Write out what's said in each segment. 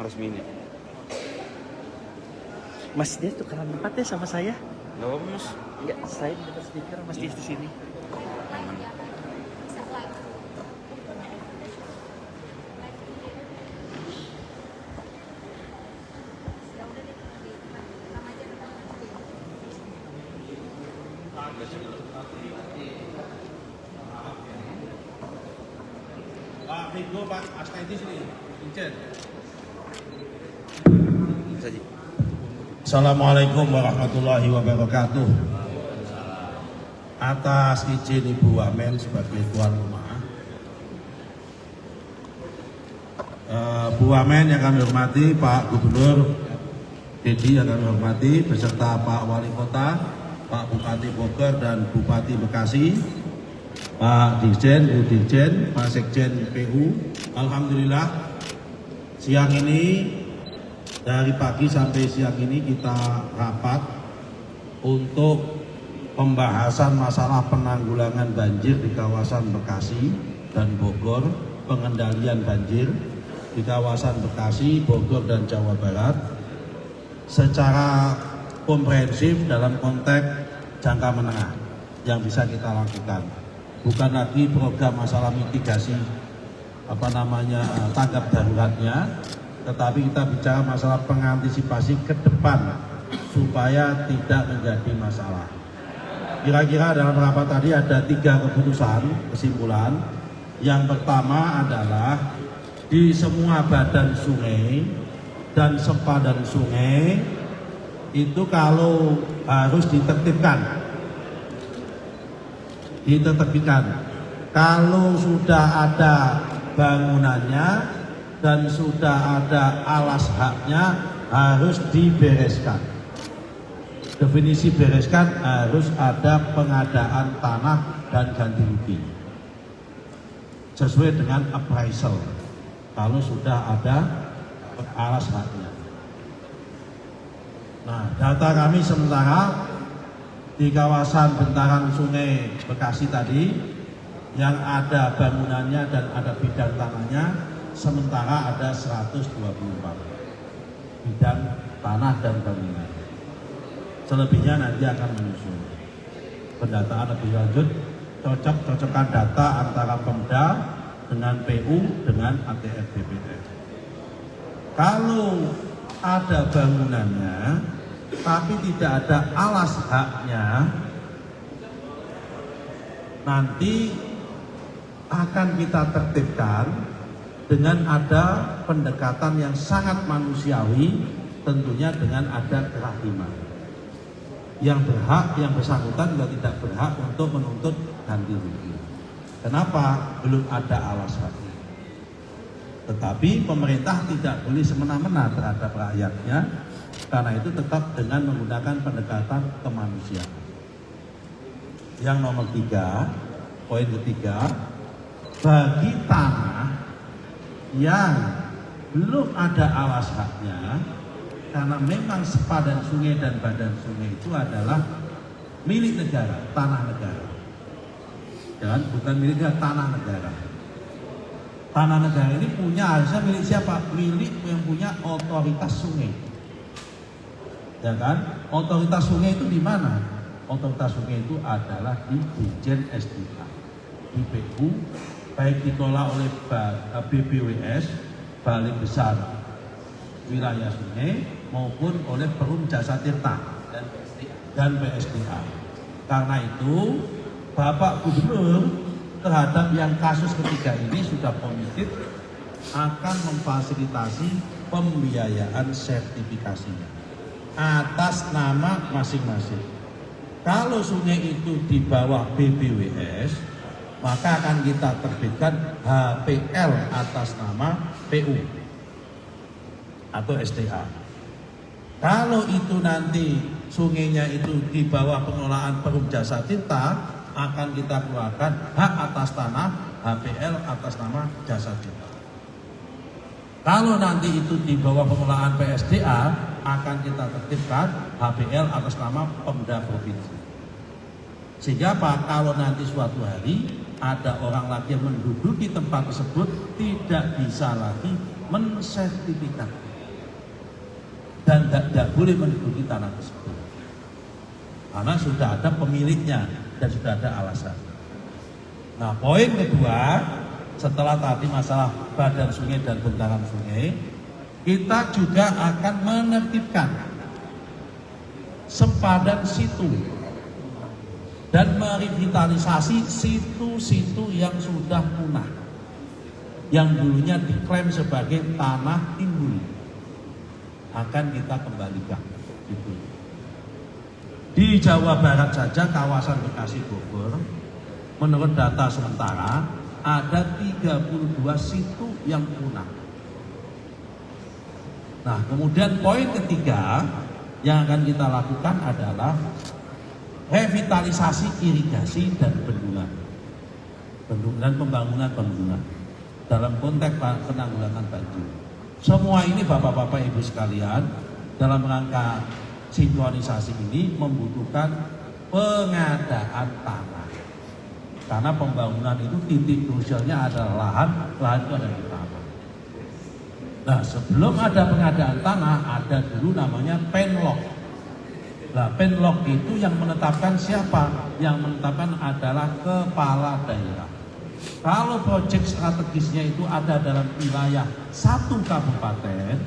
ngeresmiin ya. Mas Dias tukeran tempat ya sama saya. Gak apa-apa Mas. Enggak, saya dapat stiker Mas Dias di sini. Pak Rigo, Pak Astaiti sini, Vincent. Bisa Ji. Assalamualaikum warahmatullahi wabarakatuh. Atas izin Ibu Wamen sebagai tuan rumah, Bu Wamen yang kami hormati, Pak Gubernur Dedi yang kami hormati, beserta Pak Wali Kota, Pak Bupati Bogor dan Bupati Bekasi, Pak Dirjen, Bu Dirjen, Pak Sekjen PU. Alhamdulillah siang ini, dari pagi sampai siang ini kita rapat untuk pembahasan masalah penanggulangan banjir di kawasan Bekasi dan Bogor, pengendalian banjir di kawasan Bekasi, Bogor dan Jawa Barat secara komprehensif dalam konteks jangka menengah yang bisa kita lakukan. Bukan lagi program masalah mitigasi tanggap daruratnya, tetapi kita bicara masalah pengantisipasi ke depan supaya tidak menjadi masalah. Kira-kira dalam rapat tadi ada 3 kesimpulan. Yang pertama adalah di semua badan sungai dan sempadan sungai itu kalau harus ditertibkan. Kalau sudah ada bangunannya dan sudah ada alas haknya harus dibereskan. Definisi bereskan harus ada pengadaan tanah dan ganti rugi sesuai dengan appraisal kalau sudah ada alas haknya. Nah, data kami sementara di kawasan bentaran Sungai Bekasi tadi yang ada bangunannya dan ada bidang tanahnya sementara ada 124 bidang tanah dan bangunan. Selebihnya nanti akan menyusul pendataan lebih lanjut, cocok-cocokan data antara Pemda dengan PU dengan ATR BPS. Kalau ada bangunannya tapi tidak ada alas haknya, nanti akan kita tertibkan dengan ada pendekatan yang sangat manusiawi, tentunya dengan ada kerahiman. Yang berhak, yang bersangkutan juga tidak berhak untuk menuntut ganti rugi. Kenapa? Belum ada alas haknya. Tetapi pemerintah tidak boleh semena-mena terhadap rakyatnya, karena itu tetap dengan menggunakan pendekatan kemanusiaan. Yang nomor 3, poin ketiga, bagi tanah yang belum ada alas haknya, karena memang sepadan sungai dan badan sungai itu adalah milik negara, tanah negara. Dan bukan milik negara, tanah negara. Tanah negara ini harusnya milik siapa? Milik yang punya otoritas sungai. Ya kan? Otoritas sungai itu di mana? Otoritas sungai itu adalah di Dirjen SDA, di PU, baik dikelola oleh BBWS, Balai Besar Wilayah Sungai, maupun oleh Perum Jasa Tirta dan PSDA. Karena itu Bapak Gubernur terhadap yang kasus ketiga ini sudah komited akan memfasilitasi pembiayaan sertifikasinya atas nama masing-masing. Kalau sungai itu di bawah BBWS, maka akan kita terbitkan HPL atas nama PU atau SDA. Kalau itu nanti sungainya itu di bawah pengelolaan Perum Jasa Tirta, akan kita keluarkan hak atas tanah HPL atas nama Jasa Tirta. Kalau nanti itu di bawah pengelolaan PSDA, akan kita tertibkan HPL atas nama Pemda Provinsi. Sehingga Pak, kalau nanti suatu hari ada orang lagi yang menduduki tempat tersebut, tidak bisa lagi mensertifikat. dan tidak boleh menduduki tanah tersebut karena sudah ada pemiliknya dan sudah ada alasan. Nah, poin kedua, setelah tadi masalah badan sungai dan bentangan sungai, kita juga akan menertibkan sempadan situ dan merevitalisasi situ-situ yang sudah punah, yang dulunya diklaim sebagai tanah timbul, akan kita kembalikan. Gitu. Di Jawa Barat saja kawasan Bekasi Bogor, menurut data sementara ada 32 situ yang punah. Nah, kemudian poin ketiga yang akan kita lakukan adalah revitalisasi irigasi dan bendungan dan pembangunan bendungan dalam konteks penanggulangan banjir. Semua ini Bapak-bapak Ibu sekalian dalam rangka sinkronisasi ini membutuhkan pengadaan tanah. Karena pembangunan itu titik krusialnya adalah lahan itu ada di tanah. Nah, sebelum ada pengadaan tanah, ada dulu namanya penlok. Nah, penlok itu yang menetapkan siapa? Yang menetapkan adalah kepala daerah. Kalau proyek strategisnya itu ada dalam wilayah satu kabupaten,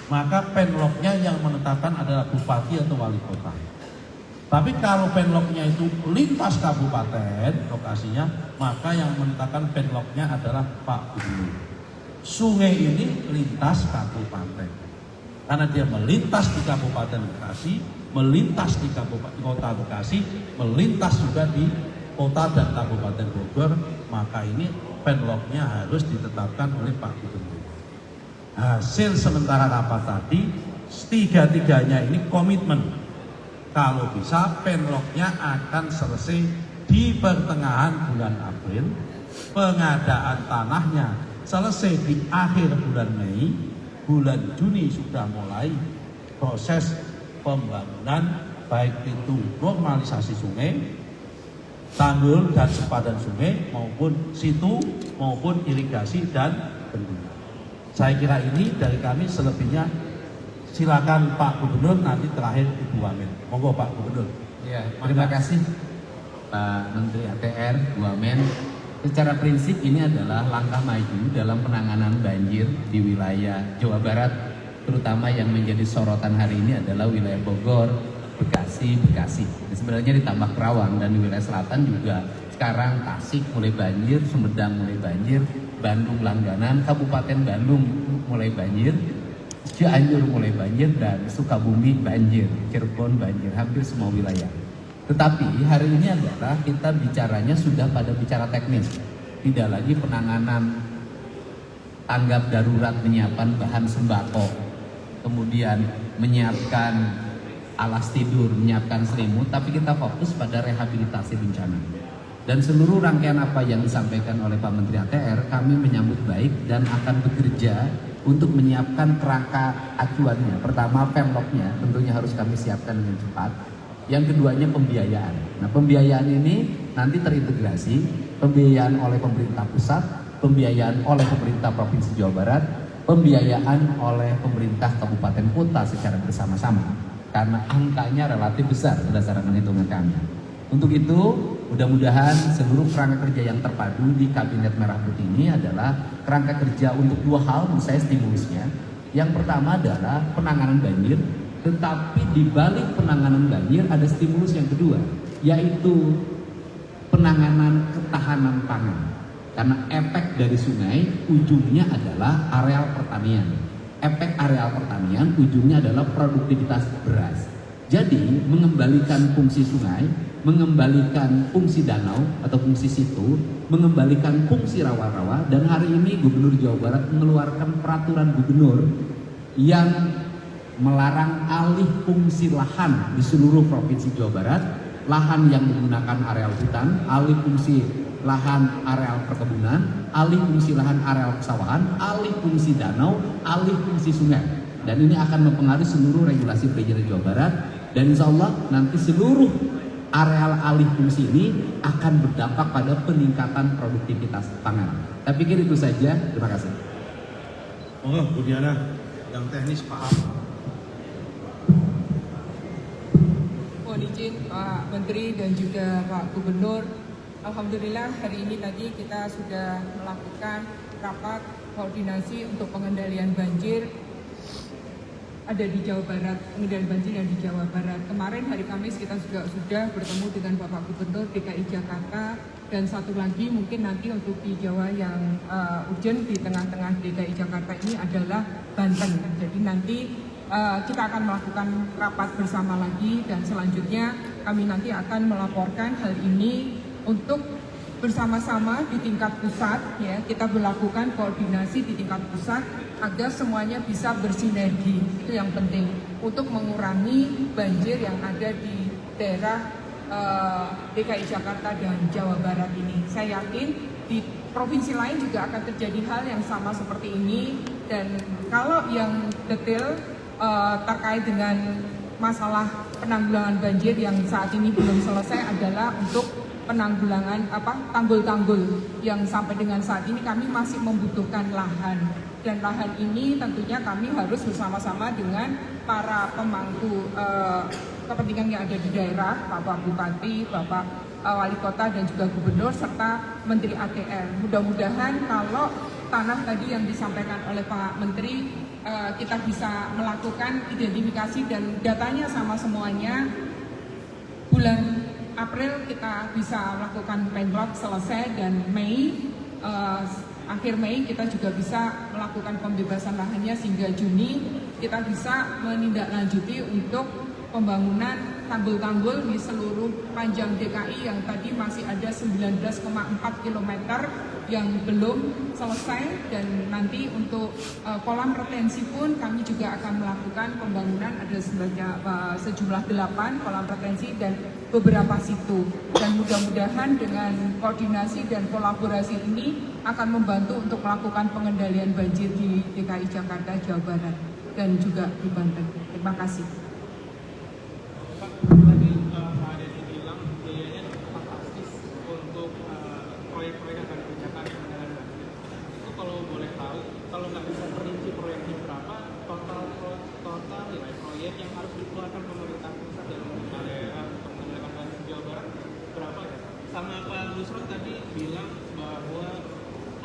maka penloknya yang menetapkan adalah bupati atau wali kota. Tapi kalau penloknya itu lintas kabupaten lokasinya, maka yang menetapkan penloknya adalah Pak Gubernur. Sungai ini lintas kabupaten, karena dia melintas di Kabupaten Bekasi, melintas di Kota Bekasi, melintas juga di Kota dan Kabupaten Bogor, maka ini penloknya harus ditetapkan oleh Pak Gubernur. Hasil sementara rapat tadi, tiga-tiganya ini komitmen. Kalau bisa penloknya akan selesai di pertengahan bulan April, pengadaan tanahnya selesai di akhir bulan Mei, bulan Juni sudah mulai proses pembangunan baik itu normalisasi sungai, tanggul dan sempadan sungai maupun situ maupun irigasi dan bendungan. Saya kira ini dari kami, selebihnya silakan Pak Gubernur, nanti terakhir Ibu Wamen. Monggo Pak Gubernur. Ya, terima kasih Pak Menteri ATR, Bu Wamen. Secara prinsip ini adalah langkah maju dalam penanganan banjir di wilayah Jawa Barat, terutama yang menjadi sorotan hari ini adalah wilayah Bogor, Bekasi. Sebenarnya ditambah Kerawang, dan di wilayah selatan juga sekarang Tasik mulai banjir, Sumedang mulai banjir, Bandung langganan, Kabupaten Bandung mulai banjir, Cianjur mulai banjir, dan Sukabumi banjir, Cirebon banjir, hampir semua wilayah. Tetapi hari ini adalah kita bicaranya sudah pada bicara teknis, tidak lagi penanganan tanggap darurat, menyiapkan bahan sembako, kemudian menyiapkan alas tidur, menyiapkan selimut, tapi kita fokus pada rehabilitasi bencana. Dan seluruh rangkaian apa yang disampaikan oleh Pak Menteri ATR, kami menyambut baik dan akan bekerja untuk menyiapkan kerangka acuannya. Pertama, penloknya tentunya harus kami siapkan dengan cepat. Yang keduanya pembiayaan. Nah, pembiayaan ini nanti terintegrasi, pembiayaan oleh pemerintah pusat, pembiayaan oleh pemerintah Provinsi Jawa Barat, pembiayaan oleh pemerintah kabupaten kota secara bersama-sama. Karena angkanya relatif besar berdasarkan hitungan kami. Untuk itu, mudah-mudahan seluruh kerangka kerja yang terpadu di Kabinet Merah Putih ini adalah kerangka kerja untuk dua hal menurut saya stimulusnya. Yang pertama adalah penanganan banjir, tetapi di balik penanganan banjir ada stimulus yang kedua, yaitu penanganan ketahanan pangan. Karena efek dari sungai ujungnya adalah areal pertanian. Efek areal pertanian ujungnya adalah produktivitas beras. Jadi mengembalikan fungsi sungai, mengembalikan fungsi danau atau fungsi situ, mengembalikan fungsi rawa-rawa, dan hari ini Gubernur Jawa Barat mengeluarkan peraturan gubernur yang melarang alih fungsi lahan di seluruh provinsi Jawa Barat, lahan yang menggunakan areal hutan, alih fungsi lahan areal perkebunan, alih fungsi lahan areal pesawahan, alih fungsi danau, alih fungsi sungai. Dan ini akan mempengaruhi seluruh regulasi perizinan Jawa Barat, dan insya Allah nanti seluruh areal alih fungsi ini akan berdampak pada peningkatan produktivitas pangan. Saya pikir itu saja. Terima kasih. Bu Diana, yang teknis paham. mohon izin Pak Menteri dan juga Pak Gubernur. Alhamdulillah hari ini tadi kita sudah melakukan rapat koordinasi untuk pengendalian banjir ada di Jawa Barat, pengendalian banjir yang di Jawa Barat. Kemarin hari Kamis kita juga sudah bertemu dengan Bapak Gubernur DKI Jakarta dan satu lagi mungkin nanti untuk di Jawa yang urgent di tengah-tengah DKI Jakarta ini adalah Banten. Jadi nanti kita akan melakukan rapat bersama lagi dan selanjutnya kami nanti akan melaporkan hal ini untuk bersama-sama di tingkat pusat ya, kita melakukan koordinasi di tingkat pusat agar semuanya bisa bersinergi. Itu yang penting untuk mengurangi banjir yang ada di daerah DKI Jakarta dan Jawa Barat ini. Saya yakin di provinsi lain juga akan terjadi hal yang sama seperti ini dan kalau yang detail terkait dengan masalah penanggulangan banjir yang saat ini belum selesai adalah untuk penanggulangan tanggul-tanggul yang sampai dengan saat ini kami masih membutuhkan lahan dan lahan ini tentunya kami harus bersama-sama dengan para pemangku kepentingan yang ada di daerah, Bapak Bupati, Bapak Wali Kota dan juga Gubernur serta Menteri ATR. Mudah-mudahan kalau tanah tadi yang disampaikan oleh Pak Menteri kita bisa melakukan identifikasi dan datanya sama semuanya. Bulan April kita bisa melakukan penlog selesai dan akhir Mei kita juga bisa melakukan pembebasan lahannya sehingga Juni kita bisa menindaklanjuti untuk pembangunan tanggul-tanggul di seluruh panjang DKI yang tadi masih ada 19,4 km yang belum selesai dan nanti untuk kolam retensi pun kami juga akan melakukan pembangunan ada sejumlah 8 kolam retensi dan beberapa situ dan mudah-mudahan dengan koordinasi dan kolaborasi ini akan membantu untuk melakukan pengendalian banjir di DKI Jakarta, Jawa Barat dan juga di Banten. Terima kasih. Tadi Pak Dedy bilang biayanya fantastis untuk proyek-proyek yang akan dikerjakan dengan banjir. Itu kalau boleh tahu, kalau nggak bisa perinci proyeknya berapa, total nilai proyek yang harus dikeluarkan pemerintah pusat dan pemerintah daerah untuk mengendalikan banjir Jawa Barat berapa ya? Sama Pak Nusron tadi bilang bahwa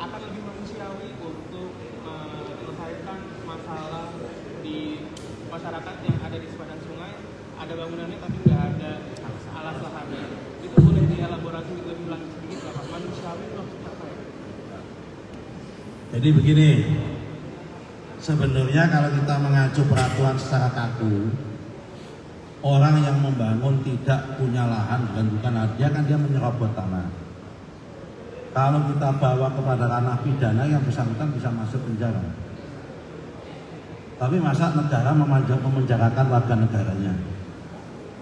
akan lebih manusiawi untuk menyelesaikan masalah di masyarakat yang ada di sepanjang sungai. Ada bangunannya tapi nggak ada alas lahannya. Itu boleh dielaborasi lebih lanjut sedikit Pak? Manusiawi itu maksudnya apa ya? Jadi begini, sebenarnya kalau kita mengacu peraturan secara kaku, orang yang membangun tidak punya lahan bukan dia kan dia menyerobot tanah. Kalau kita bawa kepada ranah pidana yang bersangkutan bisa masuk penjara. Tapi masa negara memenjarakan warga negaranya?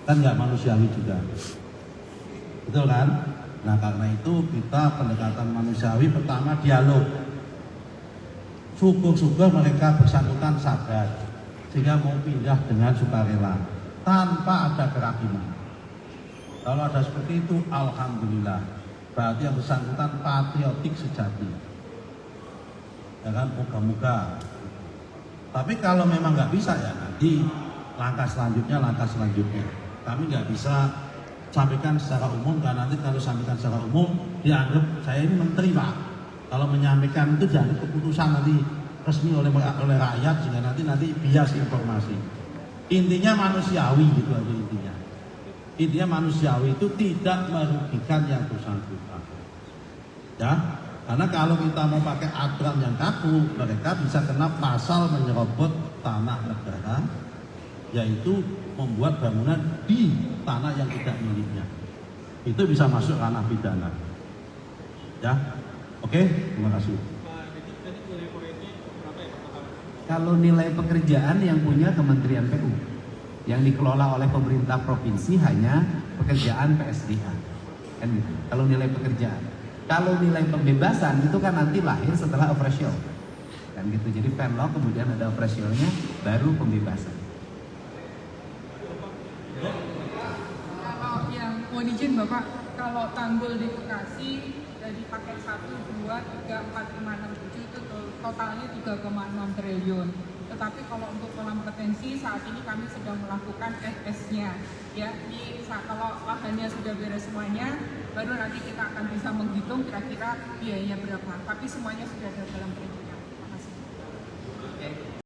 Kan nggak manusiawi juga, betul kan? Nah karena itu kita pendekatan manusiawi pertama dialog. Syukur-syukur mereka bersangkutan sadar sehingga mau pindah dengan sukarela tanpa ada kehakiman. Kalau ada seperti itu, alhamdulillah, berarti yang bersangkutan patriotik sejati. Ya kan, moga-moga. Tapi kalau memang nggak bisa ya nanti langkah selanjutnya. Kami nggak bisa sampaikan secara umum karena nanti kalau sampaikan secara umum dianggap saya ini menteri Pak. Kalau menyampaikan itu jangan keputusan nanti resmi oleh rakyat sehingga nanti bias informasi. Intinya manusiawi gitu aja intinya. Intinya manusiawi itu tidak merugikan yang bersangkutan. Ya, karena kalau kita mau pakai aturan yang kaku, mereka bisa kena pasal menyerobot tanah negara, yaitu membuat bangunan di tanah yang tidak miliknya. Itu bisa masuk ranah pidana. Ya, oke, terima kasih. Tadi nilai proyeknya berapa ya Pak? Kalau nilai pekerjaan yang punya Kementerian PU, yang dikelola oleh pemerintah provinsi hanya pekerjaan PSDA. Kan gitu. Kalau nilai pekerjaan. Kalau nilai pembebasan itu kan nanti lahir setelah operasional. Kan gitu. Jadi penlog kemudian ada operasionalnya baru pembebasan. Kalau yang mohon izin Bapak, kalau tanggul di Bekasi dari paket 1, 2, 3, 4, 5, 6, 7 itu totalnya 3,6 triliun. Tetapi kalau untuk kolam retensi saat ini kami sedang melakukan FS-nya. Ya, kalau lahannya sudah beres semuanya, baru nanti kita akan bisa menghitung kira-kira biayanya berapa. Tapi semuanya sudah ada dalam perizinan. Terima kasih.